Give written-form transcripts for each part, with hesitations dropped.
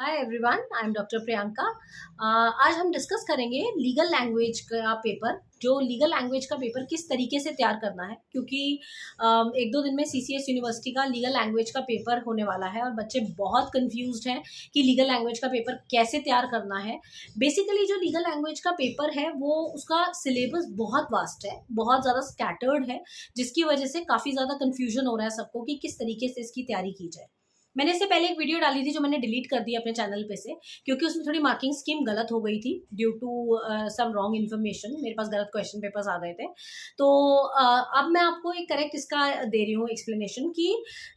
Hi everyone, I am doctor Priyanka. आज हम discuss करेंगे लीगल लैंग्वेज का पेपर। जो लीगल लैंग्वेज का पेपर किस तरीके से तैयार करना है, क्योंकि एक दो दिन में सीसीएस यूनिवर्सिटी का लीगल लैंग्वेज का पेपर होने वाला है और बच्चे बहुत कंफ्यूज्ड हैं कि लीगल लैंग्वेज का पेपर कैसे तैयार करना है। बेसिकली जो लीगल लैंग्वेज का पेपर है वो उसका सिलेबस बहुत वास्ट है, बहुत ज़्यादा स्कैटर्ड है, जिसकी वजह से काफ़ी ज़्यादा कन्फ्यूजन हो रहा है सबको कि किस तरीके से इसकी तैयारी की जाए। मैंने इससे पहले एक वीडियो डाली थी जो मैंने डिलीट कर दी अपने चैनल पे से, क्योंकि उसमें थोड़ी मार्किंग स्कीम गलत हो गई थी due to some wrong information. मेरे पास गलत क्वेश्चन पेपर्स आ गए थे। तो अब मैं आपको एक करेक्ट इसका दे रही हूँ एक्सप्लेनेशन कि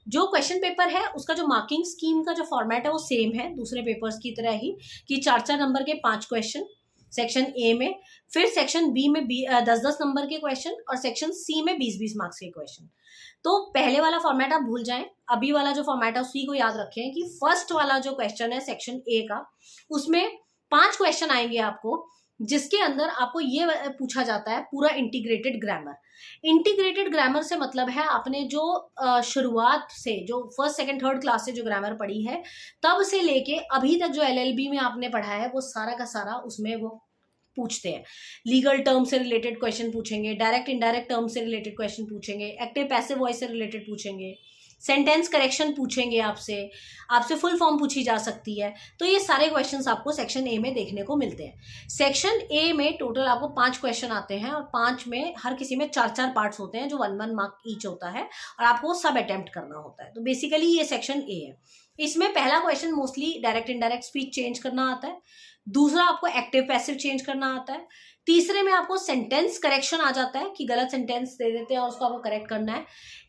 जो क्वेश्चन पेपर है उसका जो मार्किंग स्कीम का जो फॉर्मेट है वो सेम है दूसरे पेपर्स की तरह ही, कि 4-4 नंबर के 5 क्वेश्चन सेक्शन ए में, फिर सेक्शन बी में 10-10 नंबर के क्वेश्चन और सेक्शन सी में 20-20 मार्क्स के क्वेश्चन। तो पहले वाला फॉर्मेट आप भूल जाएं, अभी वाला जो फॉर्मेट है उसी को याद रखें कि फर्स्ट वाला जो क्वेश्चन है सेक्शन ए का, उसमें 5 क्वेश्चन आएंगे आपको, जिसके अंदर आपको ये पूछा जाता है पूरा इंटीग्रेटेड ग्रामर। इंटीग्रेटेड ग्रामर से मतलब है आपने जो शुरुआत से जो फर्स्ट सेकंड थर्ड क्लास से जो ग्रामर पढ़ी है तब से लेके अभी तक जो एलएलबी में आपने पढ़ा है वो सारा का सारा उसमें वो पूछते हैं। लीगल टर्म से रिलेटेड क्वेश्चन पूछेंगे, डायरेक्ट इनडायरेक्ट टर्म से रिलेटेड क्वेश्चन पूछेंगे, एक्टिव पैसिव वॉइस से रिलेटेड पूछेंगे, सेंटेंस करेक्शन पूछेंगे आपसे, आपसे फुल फॉर्म पूछी जा सकती है। तो ये सारे क्वेश्चंस आपको सेक्शन ए में देखने को मिलते हैं। सेक्शन ए में टोटल आपको 5 क्वेश्चन आते हैं और 5 में हर किसी में 4-4 पार्ट्स होते हैं जो 1-1 मार्क ईच होता है और आपको सब अटेम्प्ट करना होता है। तो बेसिकली ये सेक्शन ए है। इसमें पहला question mostly direct indirect speech change करना आता है, दूसरा आपको एक्टिव पैसिव चेंज करना आता है, तीसरे में आपको सेंटेंस करेक्शन आ जाता है कि गलत सेंटेंस दे देते हैं और उसको आपको करेक्ट करना है,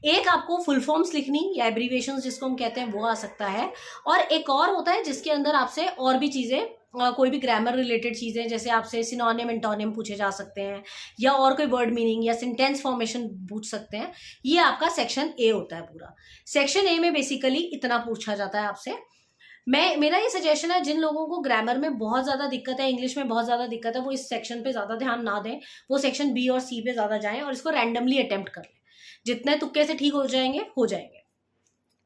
एक आपको फुल फॉर्म्स लिखनी या एब्रीविएशंस जिसको हम कहते हैं वो आ सकता है, और एक और होता है जिसके अंदर आपसे और भी चीज़ें कोई भी ग्रामर रिलेटेड चीज़ें, जैसे आपसे सिनोनिम एंटोनिम पूछे जा सकते हैं या और कोई वर्ड मीनिंग या सेंटेंस फॉर्मेशन पूछ सकते हैं। ये आपका सेक्शन ए होता है पूरा। सेक्शन ए में बेसिकली इतना पूछा जाता है आपसे। मेरा ये सजेशन है, जिन लोगों को ग्रामर में बहुत ज़्यादा दिक्कत है, इंग्लिश में बहुत ज़्यादा दिक्कत है, वो इस सेक्शन पे ज़्यादा ध्यान ना दें, वो सेक्शन बी और सी पे ज़्यादा जाएं और इसको रैंडमली अटेम्प्ट कर लें। जितने तुक्के से ठीक हो जाएंगे हो जाएंगे।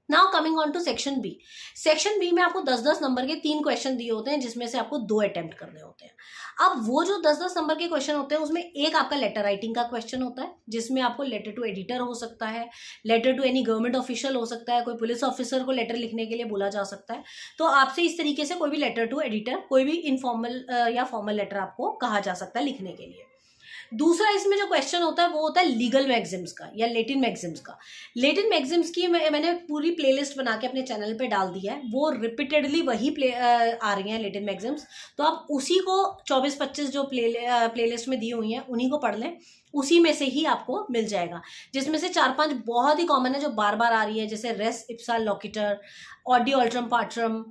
Now coming on to section B. Section B में आपको 10-10 नंबर के 3 क्वेश्चन दिए होते हैं, जिसमें से आपको 2 अटेम्प्ट करने होते हैं। अब वो जो 10-10 नंबर के क्वेश्चन होते हैं उसमें एक आपका लेटर राइटिंग का क्वेश्चन होता है, जिसमें आपको लेटर टू एडिटर हो सकता है, letter to any government official हो सकता है, कोई पुलिस ऑफिसर को लेटर लिखने के लिए बोला जा सकता है। तो आपसे इस तरीके से कोई भी लेटर टू एडिटर, कोई भी इनफॉर्मल या फॉर्मल लेटर आपको कहा जा सकता है लिखने के लिए। दूसरा इसमें जो क्वेश्चन होता है वो होता है लीगल मैगजिम्स का या लेटिन मैगजिम्स का। लेटिन मैगजिम्स की मैंने पूरी प्लेलिस्ट बना के अपने चैनल पे डाल दिया है, वो रिपीटेडली वही आ रही हैं लेटिन मैगजिम्स। तो आप उसी को 24-25 जो प्लेलिस्ट में दी हुई हैं उन्हीं को पढ़ लें, उसी में से ही आपको मिल जाएगा, जिसमें से 4-5 बहुत ही कॉमन है जो बार बार आ रही है, जैसे रेस इप्सा लोकिटर, ऑडी ऑल्ट्रम पाट्रम,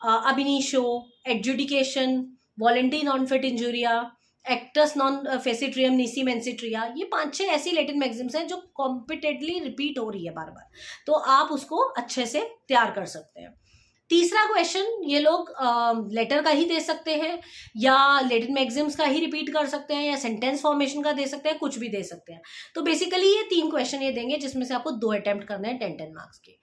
अबिनिशो, एडजुडिकेशन, वॉलेंटी नॉन फिट इंजुरिया, एक्टस नॉन फेसिट्रियम नीसी मेंसिट्रिया। ये 5-6 ऐसी लेटिन मैगजिम्स हैं जो कॉम्पिटेडली रिपीट हो रही है बार बार, तो आप उसको अच्छे से तैयार कर सकते हैं। तीसरा क्वेश्चन ये लोग लेटर का ही दे सकते हैं या लेटिन मैगजिम्स का ही रिपीट कर सकते हैं या सेंटेंस फॉर्मेशन का दे सकते हैं, कुछ भी दे सकते हैं। तो बेसिकली ये 3 क्वेश्चन ये देंगे, जिसमें से आपको 2 अटेम्प्ट करने हैं 10-10 मार्क्स के।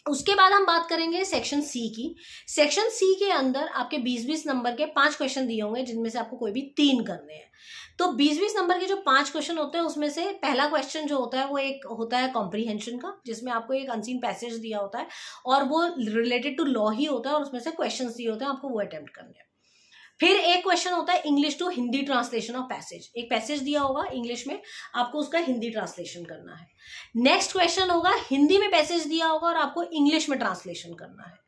उसके बाद हम बात करेंगे सेक्शन सी की। सेक्शन सी के अंदर आपके 20-20 नंबर के 5 क्वेश्चन दिए होंगे, जिनमें से आपको कोई भी 3 करने हैं। तो 20-20 नंबर के जो 5 क्वेश्चन होते हैं उसमें से पहला क्वेश्चन जो होता है वो एक होता है कॉम्प्रीहेंशन का, जिसमें आपको एक अनसीन पैसेज दिया होता है और वो रिलेटेड टू लॉ ही होता है और उसमें से क्वेश्चन दिए होते हैं, आपको वो अटेम्प्ट करने हैं। फिर एक क्वेश्चन होता है English to Hindi translation of passage. एक पैसेज दिया होगा इंग्लिश में, आपको उसका हिंदी ट्रांसलेशन करना है। नेक्स्ट क्वेश्चन होगा हिंदी में पैसेज दिया होगा और आपको इंग्लिश में ट्रांसलेशन करना है।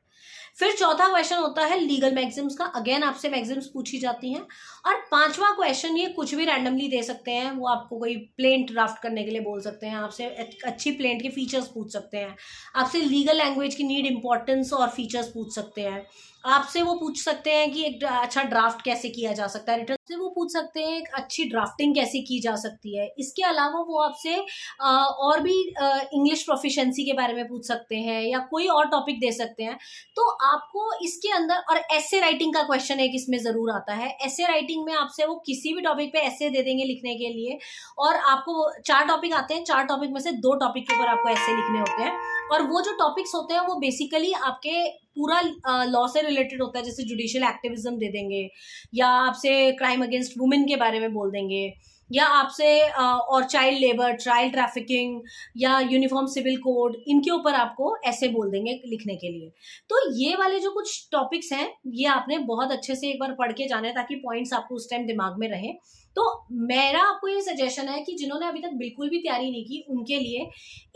फिर चौथा क्वेश्चन होता है लीगल मैगजिम्स का, अगेन आपसे मैगजिम्स पूछी जाती हैं। और 5वां क्वेश्चन ये कुछ भी रैंडमली दे सकते हैं, वो आपको कोई प्लेंट ड्राफ्ट करने के लिए बोल सकते हैं, आपसे अच्छी प्लेंट के फीचर्स पूछ सकते हैं, आपसे लीगल लैंग्वेज की नीड इंपॉर्टेंस और फीचर्स पूछ सकते हैं, आपसे वो पूछ सकते हैं कि एक अच्छा ड्राफ्ट कैसे किया जा सकता है, रिटर्न से वो पूछ सकते हैं एक अच्छी ड्राफ्टिंग कैसे की जा सकती है। इसके अलावा वो आपसे और भी इंग्लिश प्रोफिशिएंसी के बारे में पूछ सकते हैं या कोई और टॉपिक दे सकते हैं। तो आपको इसके अंदर, और एसे राइटिंग का क्वेश्चन एक इसमें जरूर आता है। एसे राइटिंग में आपसे वो किसी भी टॉपिक पे एसे दे देंगे लिखने के लिए, और आपको 4 टॉपिक आते हैं, 4 टॉपिक में से 2 टॉपिक के ऊपर आपको एसे लिखने होते हैं और वो जो टॉपिक्स होते हैं वो बेसिकली आपके पूरा लॉ से रिलेटेड होता है, जैसे जुडिशियल एक्टिविज्म दे देंगे, या आपसे क्राइम अगेंस्ट वुमेन के बारे में बोल देंगे, या आपसे और चाइल्ड लेबर, चाइल्ड ट्रैफिकिंग, या यूनिफॉर्म सिविल कोड, इनके ऊपर आपको ऐसे बोल देंगे लिखने के लिए। तो ये वाले जो कुछ टॉपिक्स हैं ये आपने बहुत अच्छे से एक बार पढ़ के जाना है, ताकि पॉइंट्स आपको उस टाइम दिमाग में रहे। तो मेरा आपको ये सजेशन है कि जिन्होंने अभी तक बिल्कुल भी तैयारी नहीं की उनके लिए,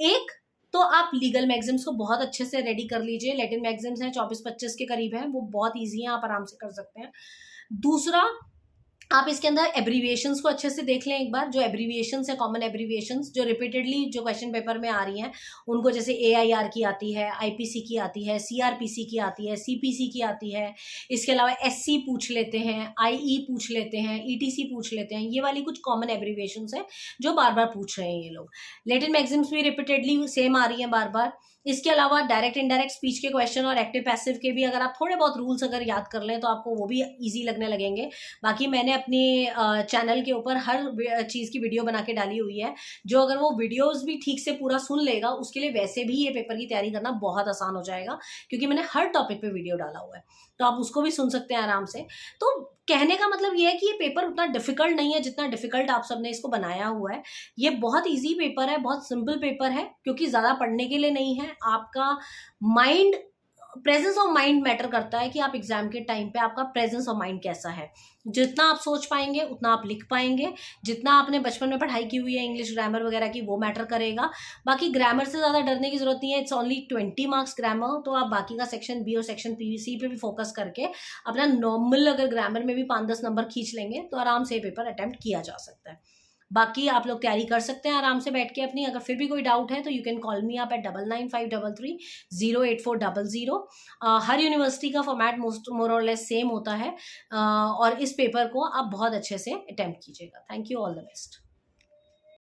एक तो आप लीगल मैगजिम्स को बहुत अच्छे से रेडी कर लीजिए। लैटिन मैगजिम्स हैं, 24-25 के करीब हैं, वो बहुत ईजी हैं, आप आराम से कर सकते हैं। दूसरा, आप इसके अंदर एब्रीविएशंस को अच्छे से देख लें एक बार। जो एब्रीविएशंस है, कॉमन एब्रीविएशंस जो रिपीटेडली जो क्वेश्चन पेपर में आ रही हैं उनको, जैसे AIR की आती है, IPC की आती है, CRPC की आती है, CPC की आती है, इसके अलावा SC पूछ लेते हैं, IE पूछ लेते हैं, ETC पूछ लेते हैं। ये वाली कुछ कॉमन एब्रीविएशंस है जो बार बार पूछ रहे हैं ये लोग। लैटिन मैगजिम्स भी रिपीटेडली सेम आ रही हैं बार बार। इसके अलावा डायरेक्ट इनडायरेक्ट स्पीच के क्वेश्चन और एक्टिव पैसिव के भी अगर आप थोड़े बहुत रूल्स अगर याद कर लें तो आपको वो भी ईजी लगने लगेंगे। बाकी मैंने अपनी चैनल के ऊपर हर चीज़ की वीडियो बना के डाली हुई है, जो अगर वो वीडियोस भी ठीक से पूरा सुन लेगा उसके लिए वैसे भी ये पेपर की तैयारी करना बहुत आसान हो जाएगा, क्योंकि मैंने हर टॉपिक पे वीडियो डाला हुआ है, तो आप उसको भी सुन सकते हैं आराम से। तो कहने का मतलब ये है कि ये पेपर उतना डिफिकल्ट नहीं है जितना डिफिकल्ट आप सबने इसको बनाया हुआ है। ये बहुत इजी पेपर है, बहुत सिंपल पेपर है, क्योंकि ज़्यादा पढ़ने के लिए नहीं है। आपका mind, presence of mind matter करता है कि आप एग्जाम के टाइम पे आपका प्रेजेंस ऑफ माइंड कैसा है। जितना आप सोच पाएंगे उतना आप लिख पाएंगे। जितना आपने बचपन में पढ़ाई की हुई है इंग्लिश ग्रामर वगैरह की, वो मैटर करेगा। बाकी ग्रामर से ज़्यादा डरने की जरूरत नहीं है। इट्स ओनली 20 मार्क्स ग्रामर, तो आप बाकी का सेक्शन बी और सेक्शन सी पे भी फोकस करके अपना नॉर्मल अगर ग्रामर में भी 5-10 नंबर खींच लेंगे तो आराम से पेपर अटेम्प्ट किया जा सकता है। बाकी आप लोग तैयारी कर सकते हैं आराम से बैठ के अपनी। अगर फिर भी कोई डाउट है तो यू कैन कॉल मी आप एट 9953330840। हर यूनिवर्सिटी का फॉर्मेट मोर और लेस सेम होता है, और इस पेपर को आप बहुत अच्छे से अटेम्प्ट कीजिएगा। Thank you, all the best.